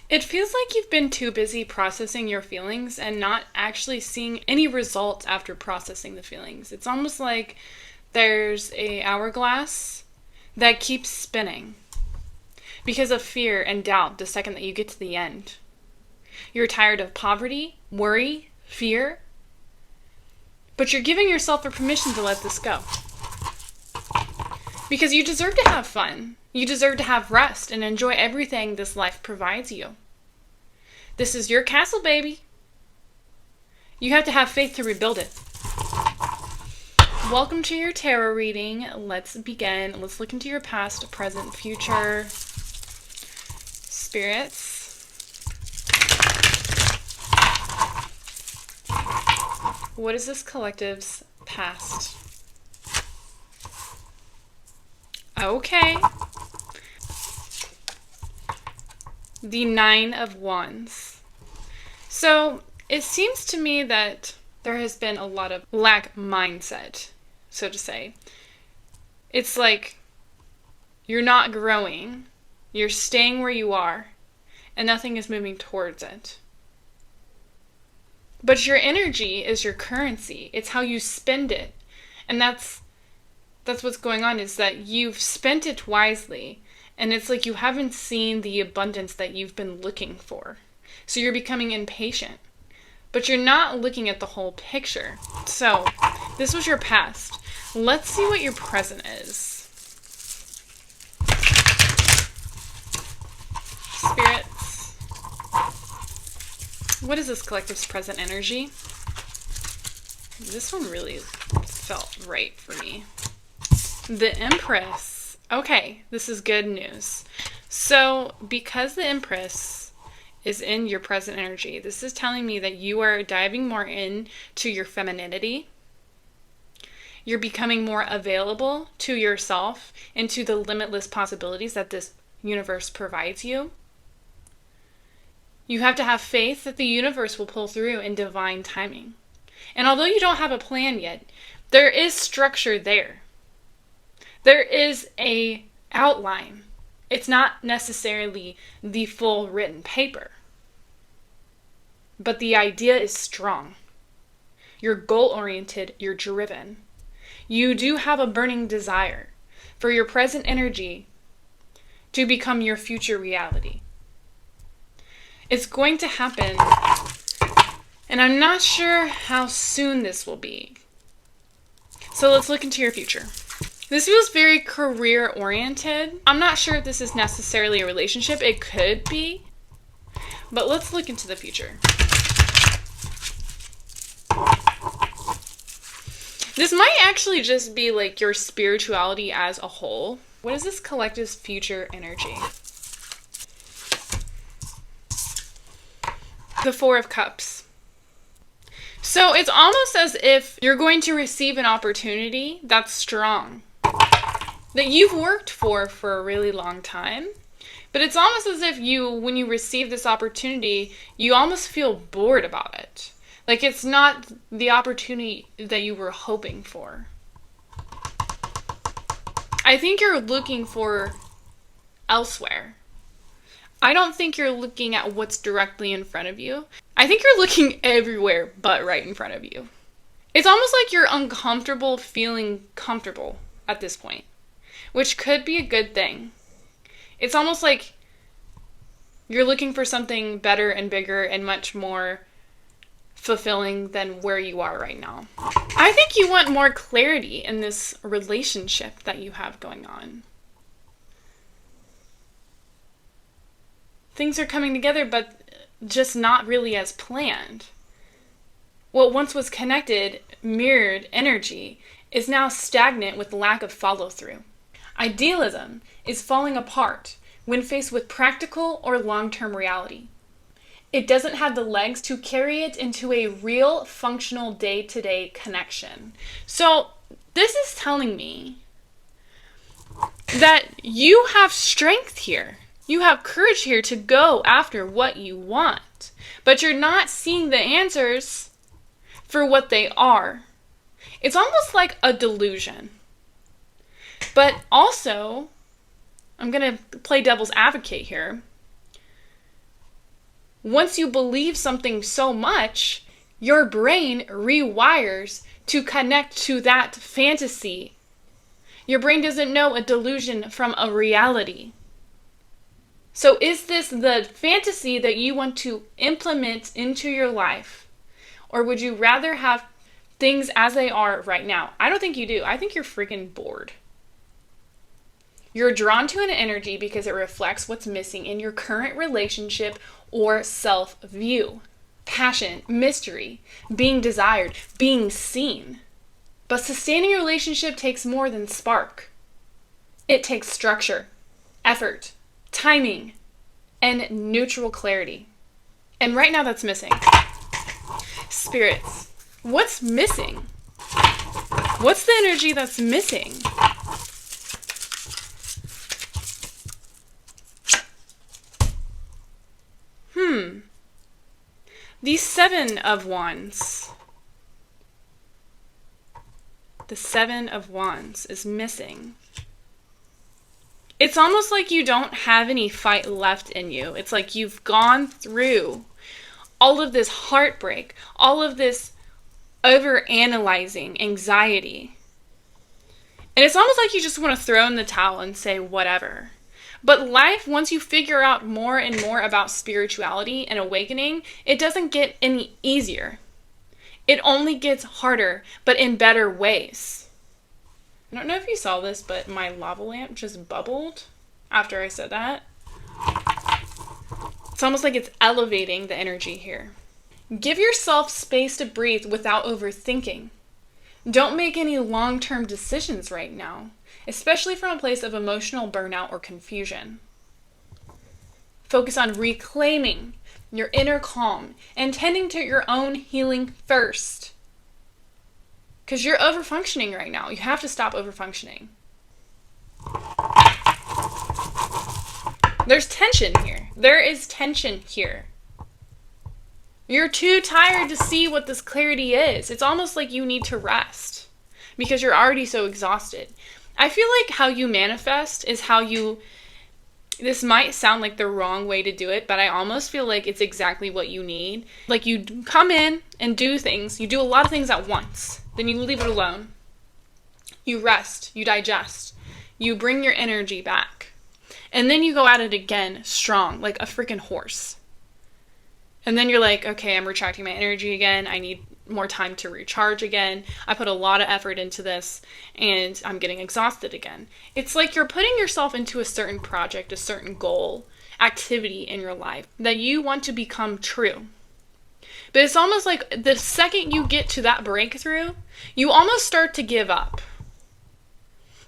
It feels like you've been too busy processing your feelings and not actually seeing any results after processing the feelings. It's almost like there's a hourglass that keeps spinning because of fear and doubt the second that you get to the end. You're tired of poverty, worry, fear, but you're giving yourself the permission to let this go. Because you deserve to have fun. You deserve to have rest and enjoy everything this life provides you. This is your castle, baby. You have to have faith to rebuild it. Welcome to your tarot reading. Let's begin. Let's look into your past, present, future. Spirits. What is this collective's past? Okay. The 9 of Wands. So it seems to me that there has been a lot of lack mindset, so to say. It's like you're not growing, you're staying where you are, and nothing is moving towards it. But your energy is your currency. It's how you spend it. And that's what's going on, is that you've spent it wisely. And it's like you haven't seen the abundance that you've been looking for. So you're becoming impatient. But you're not looking at the whole picture. So, this was your past. Let's see what your present is. Spirits. What is this collective's present energy? This one really felt right for me. The Empress. Okay, this is good news. So, because the Empress is in your present energy, this is telling me that you are diving more into your femininity. You're becoming more available to yourself and to the limitless possibilities that this universe provides you. You have to have faith that the universe will pull through in divine timing. And although you don't have a plan yet, there is structure there. There is a outline. It's not necessarily the full written paper. But the idea is strong. You're goal-oriented, you're driven. You do have a burning desire for your present energy to become your future reality. It's going to happen, and I'm not sure how soon this will be. So let's look into your future. This feels very career-oriented. I'm not sure if this is necessarily a relationship. It could be. But let's look into the future. This might actually just be like your spirituality as a whole. What is this collective's future energy? The 4 of Cups. So it's almost as if you're going to receive an opportunity that's strong, that you've worked for a really long time. But it's almost as if when you receive this opportunity, you almost feel bored about it. Like it's not the opportunity that you were hoping for. I think you're looking for elsewhere. I don't think you're looking at what's directly in front of you. I think you're looking everywhere but right in front of you. It's almost like you're uncomfortable feeling comfortable at this point, which could be a good thing. It's almost like you're looking for something better and bigger and much more fulfilling than where you are right now. I think you want more clarity in this relationship that you have going on. Things are coming together, but just not really as planned. What once was connected, mirrored energy is now stagnant with lack of follow-through. Idealism is falling apart when faced with practical or long-term reality. It doesn't have the legs to carry it into a real, functional, day-to-day connection. So this is telling me that you have strength here. You have courage here to go after what you want. But you're not seeing the answers for what they are. It's almost like a delusion. But also, I'm going to play devil's advocate here. Once you believe something so much, your brain rewires to connect to that fantasy. Your brain doesn't know a delusion from a reality. So is this the fantasy that you want to implement into your life? Or would you rather have things as they are right now? I don't think you do. I think you're freaking bored. You're drawn to an energy because it reflects what's missing in your current relationship or self-view. Passion, mystery, being desired, being seen. But sustaining a relationship takes more than spark. It takes structure, effort, timing, and neutral clarity. And right now that's missing. Spirits, what's missing? What's the energy that's missing? The Seven of Wands. The Seven of Wands is missing. It's almost like you don't have any fight left in you. It's like you've gone through all of this heartbreak, all of this over-analyzing anxiety. And it's almost like you just want to throw in the towel and say whatever. But life, once you figure out more and more about spirituality and awakening, it doesn't get any easier. It only gets harder, but in better ways. I don't know if you saw this, but my lava lamp just bubbled after I said that. It's almost like it's elevating the energy here. Give yourself space to breathe without overthinking. Don't make any long-term decisions right now, especially from a place of emotional burnout or confusion. Focus on reclaiming your inner calm and tending to your own healing first. Because you're overfunctioning right now. You have to stop overfunctioning. There's tension here. There is tension here. You're too tired to see what this clarity is. It's almost like you need to rest because you're already so exhausted. I feel like how you manifest is how you, this might sound like the wrong way to do it, but I almost feel like it's exactly what you need. Like you come in and do things. You do a lot of things at once. Then you leave it alone. You rest. You digest. You bring your energy back. And then you go at it again strong, like a freaking horse. And then you're like, okay, I'm retracting my energy again. I need more time to recharge again. I put a lot of effort into this and I'm getting exhausted again. It's like you're putting yourself into a certain project, a certain goal, activity in your life that you want to become true. But it's almost like the second you get to that breakthrough, you almost start to give up.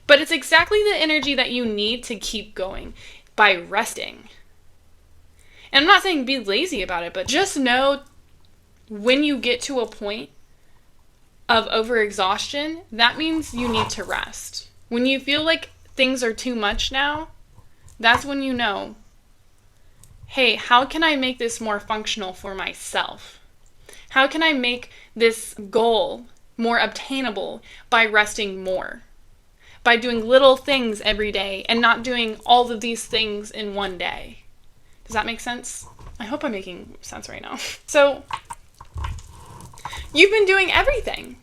But it's exactly the energy that you need to keep going by resting. And I'm not saying be lazy about it, but just know when you get to a point of overexhaustion, that means you need to rest. When you feel like things are too much now, that's when you know, hey, how can I make this more functional for myself? How can I make this goal more obtainable by resting more? By doing little things every day and not doing all of these things in one day. Does that make sense? I hope I'm making sense right now. So, you've been doing everything.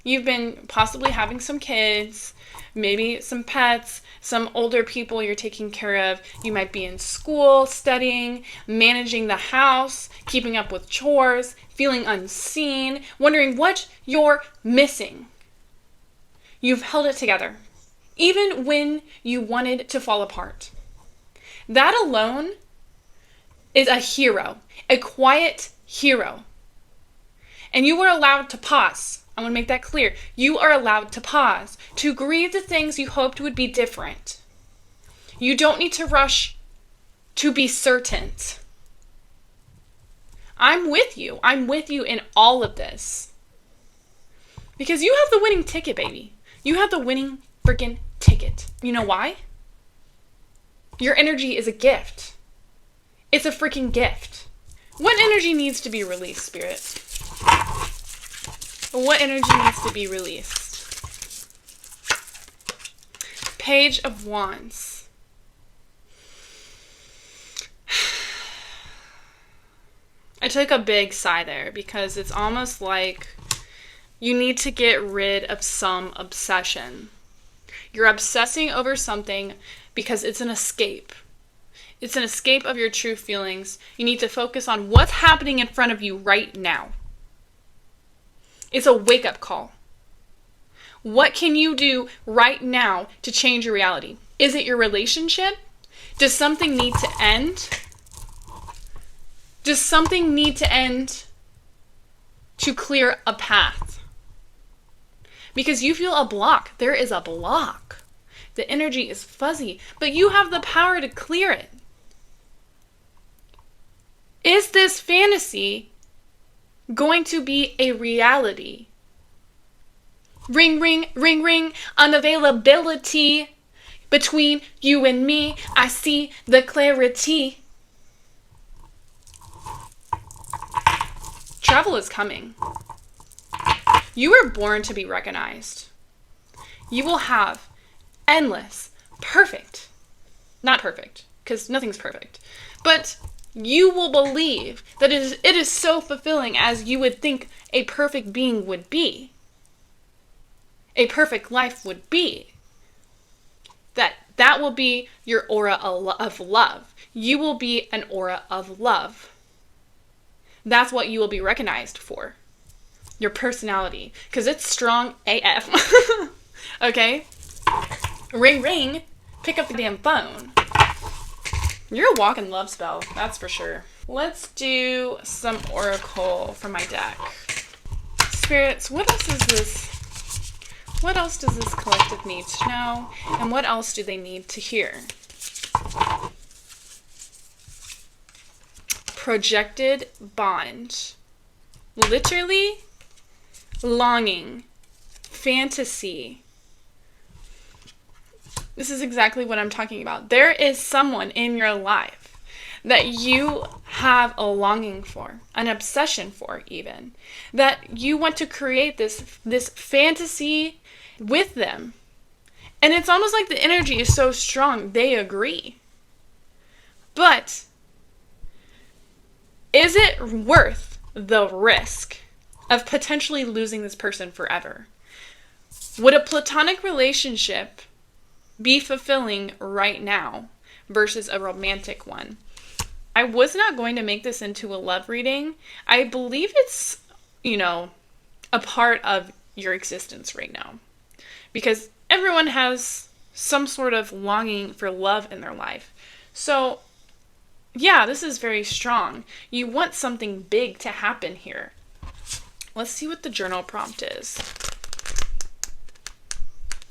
You've been possibly having some kids, maybe some pets, some older people you're taking care of. You might be in school, studying, managing the house, keeping up with chores, feeling unseen, wondering what you're missing. You've held it together, even when you wanted to fall apart. That alone is a hero, a quiet hero. And you were allowed to pause. I want to make that clear. You are allowed to pause, to grieve the things you hoped would be different. You don't need to rush to be certain. I'm with you. I'm with you in all of this. Because you have the winning ticket, baby. You have the winning freaking ticket. You know why? Your energy is a gift. It's a freaking gift. What energy needs to be released, Spirit? What energy needs to be released? Page of Wands. I took a big sigh there because it's almost like you need to get rid of some obsession. You're obsessing over something because it's an escape. It's an escape of your true feelings. You need to focus on what's happening in front of you right now. It's a wake-up call. What can you do right now to change your reality? Is it your relationship? Does something need to end? Does something need to end to clear a path? Because you feel a block. There is a block. The energy is fuzzy, but you have the power to clear it. Is this fantasy going to be a reality? Ring, ring, ring, ring, unavailability between you and me. I see the clarity. Travel is coming. You were born to be recognized. You will have endless, perfect, not perfect, because nothing's perfect, but you will believe that it is so fulfilling as you would think a perfect being would be. A perfect life would be. That will be your aura of love. You will be an aura of love. That's what you will be recognized for. Your personality. Because it's strong AF. Okay? Ring, ring. Pick up the damn phone. You're a walking love spell. That's for sure. Let's do some oracle from my deck. Spirits, what else is this? What else does this collective need to know? And what else do they need to hear? Projected bond. Literally, longing, fantasy. This is exactly what I'm talking about. There is someone in your life that you have a longing for, an obsession for even, that you want to create this fantasy with them. And it's almost like the energy is so strong, they agree. But is it worth the risk of potentially losing this person forever? Would a platonic relationship be fulfilling right now versus a romantic one? I was not going to make this into a love reading. I believe it's, a part of your existence right now. Because everyone has some sort of longing for love in their life. So, yeah, this is very strong. You want something big to happen here. Let's see what the journal prompt is.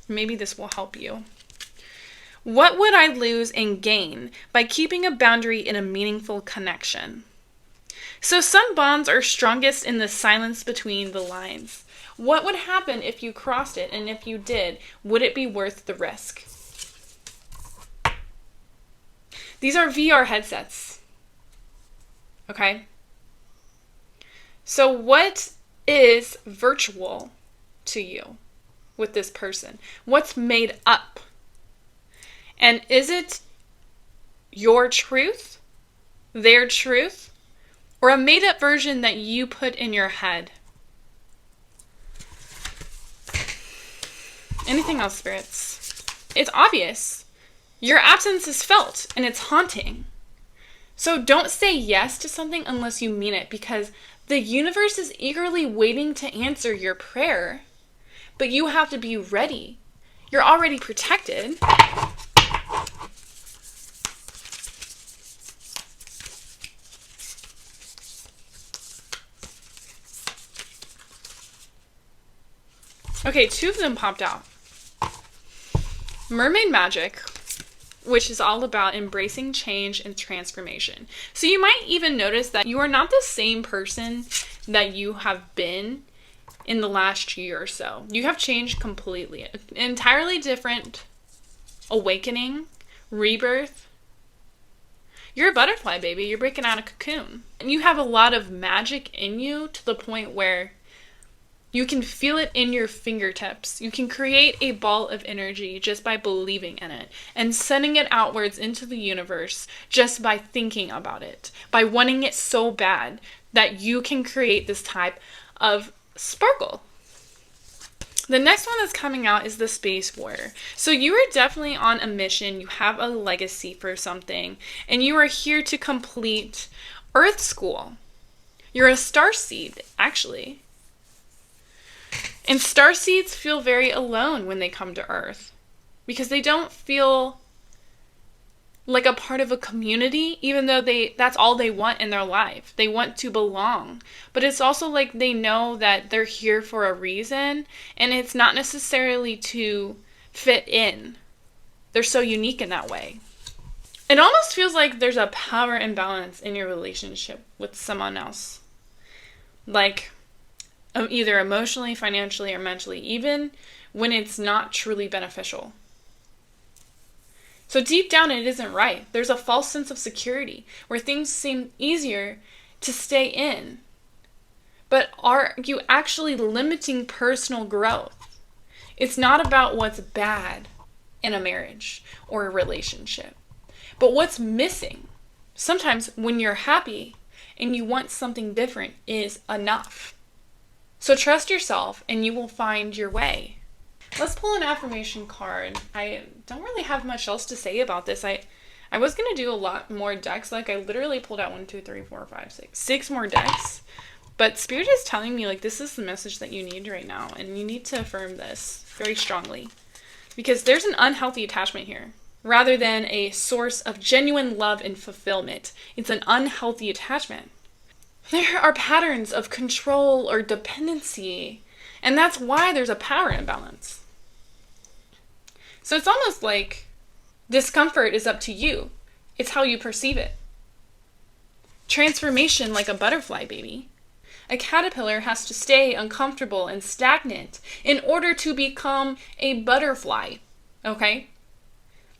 Maybe this will help you. What would I lose and gain by keeping a boundary in a meaningful connection? So some bonds are strongest in the silence between the lines. What would happen if you crossed it? And if you did, would it be worth the risk? These are VR headsets. Okay? So what is virtual to you with this person? What's made up? And is it your truth, their truth, or a made-up version that you put in your head? Anything else, spirits? It's obvious. Your absence is felt, and it's haunting. So don't say yes to something unless you mean it, because the universe is eagerly waiting to answer your prayer. But you have to be ready. You're already protected. Okay, 2 of them popped out. Mermaid magic, which is all about embracing change and transformation. So you might even notice that you are not the same person that you have been in the last year or so. You have changed completely. An entirely different awakening, rebirth. You're a butterfly, baby. You're breaking out of a cocoon. And you have a lot of magic in you to the point where You can feel it in your fingertips. You can create a ball of energy just by believing in it and sending it outwards into the universe just by thinking about it, by wanting it so bad that you can create this type of sparkle. The next one that's coming out is the Space Warrior. So you are definitely on a mission. You have a legacy for something, and you are here to complete Earth School. You're a starseed, actually. And starseeds feel very alone when they come to Earth because they don't feel like a part of a community, even though that's all they want in their life. They want to belong. But it's also like they know that they're here for a reason, and it's not necessarily to fit in. They're so unique in that way. It almost feels like there's a power imbalance in your relationship with someone else. Like, either emotionally, financially, or mentally, even when it's not truly beneficial. So deep down, it isn't right. There's a false sense of security where things seem easier to stay in. But are you actually limiting personal growth? It's not about what's bad in a marriage or a relationship, but what's missing. Sometimes when you're happy and you want something different is enough. So trust yourself and you will find your way. Let's pull an affirmation card. I don't really have much else to say about this. I was going to do a lot more decks. Like, I literally pulled out 6 more decks. But Spirit is telling me, like, this is the message that you need right now. And you need to affirm this very strongly. Because there's an unhealthy attachment here. Rather than a source of genuine love and fulfillment. It's an unhealthy attachment. There are patterns of control or dependency, and that's why there's a power imbalance. So it's almost like discomfort is up to you. It's how you perceive it. Transformation like a butterfly, baby. A caterpillar has to stay uncomfortable and stagnant in order to become a butterfly, okay?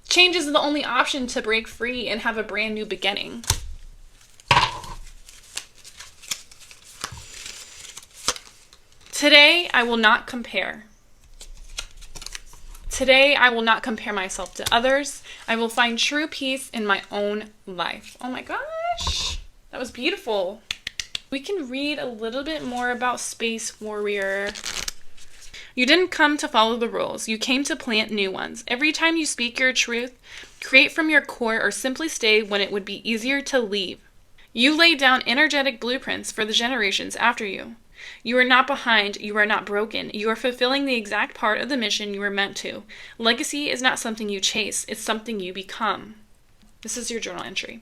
Change is the only option to break free and have a brand new beginning. Today, I will not compare. Today, I will not compare myself to others. I will find true peace in my own life. Oh my gosh, that was beautiful. We can read a little bit more about Space Warrior. You didn't come to follow the rules. You came to plant new ones. Every time you speak your truth, create from your core, or simply stay when it would be easier to leave. You lay down energetic blueprints for the generations after you. You are not behind. You are not broken. You are fulfilling the exact part of the mission you were meant to. Legacy is not something you chase. It's something you become. This is your journal entry.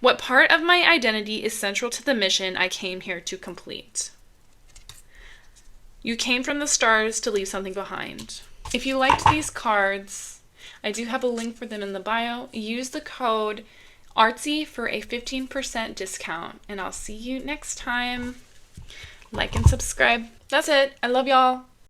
What part of my identity is central to the mission I came here to complete? You came from the stars to leave something behind. If you liked these cards, I do have a link for them in the bio. Use the code ARTSY for a 15% discount. And I'll see you next time. Like and subscribe. That's it. I love y'all.